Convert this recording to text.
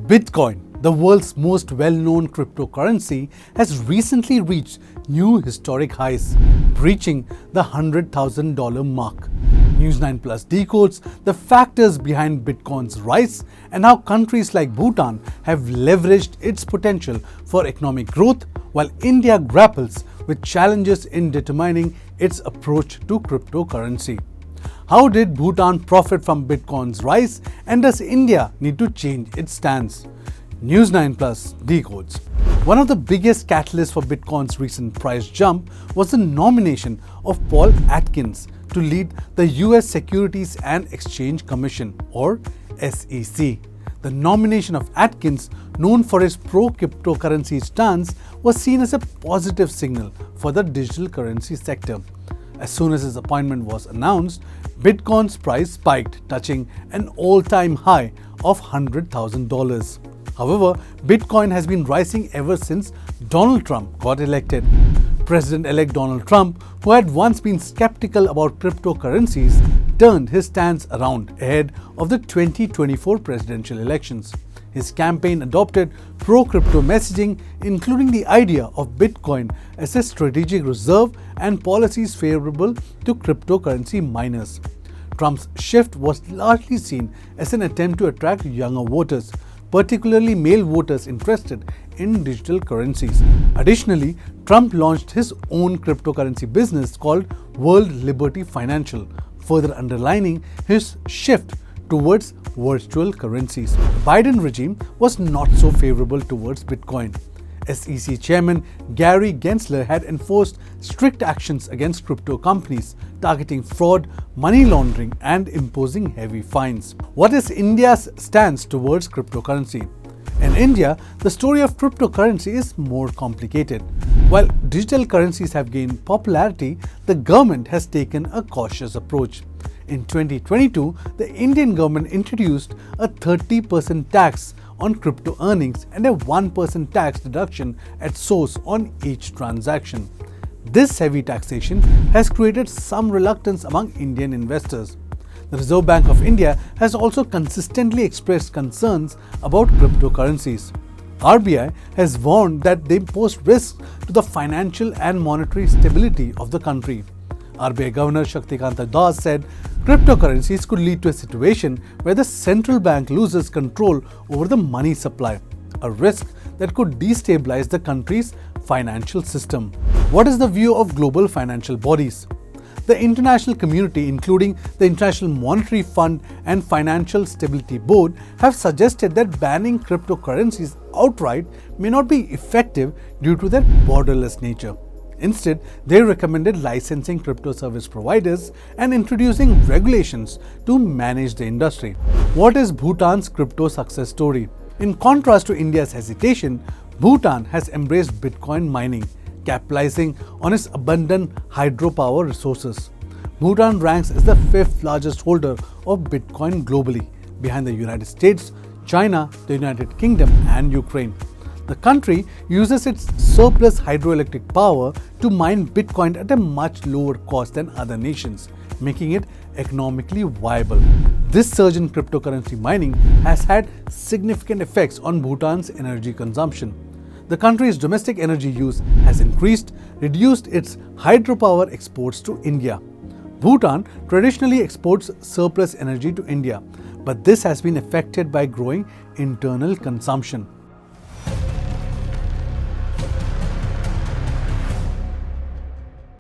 Bitcoin, the world's most well-known cryptocurrency, has recently reached new historic highs, breaching the $100,000 mark. News9 Plus decodes the factors behind Bitcoin's rise and how countries like Bhutan have leveraged its potential for economic growth, while India grapples with challenges in determining its approach to cryptocurrency. How did Bhutan profit from Bitcoin's rise, and does India need to change its stance? News9 Plus decodes. One of the biggest catalysts for Bitcoin's recent price jump was the nomination of Paul Atkins to lead the US Securities and Exchange Commission, or SEC. The nomination of Atkins, known for his pro-cryptocurrency stance, was seen as a positive signal for the digital currency sector. As soon as his appointment was announced, Bitcoin's price spiked, touching an all-time high of $100,000. However, Bitcoin has been rising ever since Donald Trump got elected. President-elect Donald Trump, who had once been skeptical about cryptocurrencies, turned his stance around ahead of the 2024 presidential elections. His campaign adopted pro-crypto messaging, including the idea of Bitcoin as a strategic reserve and policies favorable to cryptocurrency miners. Trump's shift was largely seen as an attempt to attract younger voters, particularly male voters interested in digital currencies. Additionally, Trump launched his own cryptocurrency business called World Liberty Financial, further underlining his shift towards virtual currencies. The Biden regime was not so favorable towards Bitcoin. SEC Chairman Gary Gensler had enforced strict actions against crypto companies, targeting fraud, money laundering, and imposing heavy fines. What is India's stance towards cryptocurrency? In India, the story of cryptocurrency is more complicated. While digital currencies have gained popularity, the government has taken a cautious approach. In 2022, the Indian government introduced a 30% tax on crypto earnings and a 1% tax deduction at source on each transaction. This heavy taxation has created some reluctance among Indian investors. The Reserve Bank of India has also consistently expressed concerns about cryptocurrencies. RBI has warned that they pose risks to the financial and monetary stability of the country. RBI Governor Shaktikanta Das said cryptocurrencies could lead to a situation where the central bank loses control over the money supply, a risk that could destabilize the country's financial system. What is the view of global financial bodies? The international community, including the International Monetary Fund and Financial Stability Board, have suggested that banning cryptocurrencies outright may not be effective due to their borderless nature. Instead, they recommended licensing crypto service providers and introducing regulations to manage the industry. What is Bhutan's crypto success story? In contrast to India's hesitation, Bhutan has embraced Bitcoin mining, capitalizing on its abundant hydropower resources. Bhutan ranks as the fifth largest holder of Bitcoin globally, behind the United States, China, the United Kingdom, and Ukraine. The country uses its surplus hydroelectric power to mine Bitcoin at a much lower cost than other nations, making it economically viable. This surge in cryptocurrency mining has had significant effects on Bhutan's energy consumption. The country's domestic energy use has increased, reduced its hydropower exports to India. Bhutan traditionally exports surplus energy to India, but this has been affected by growing internal consumption.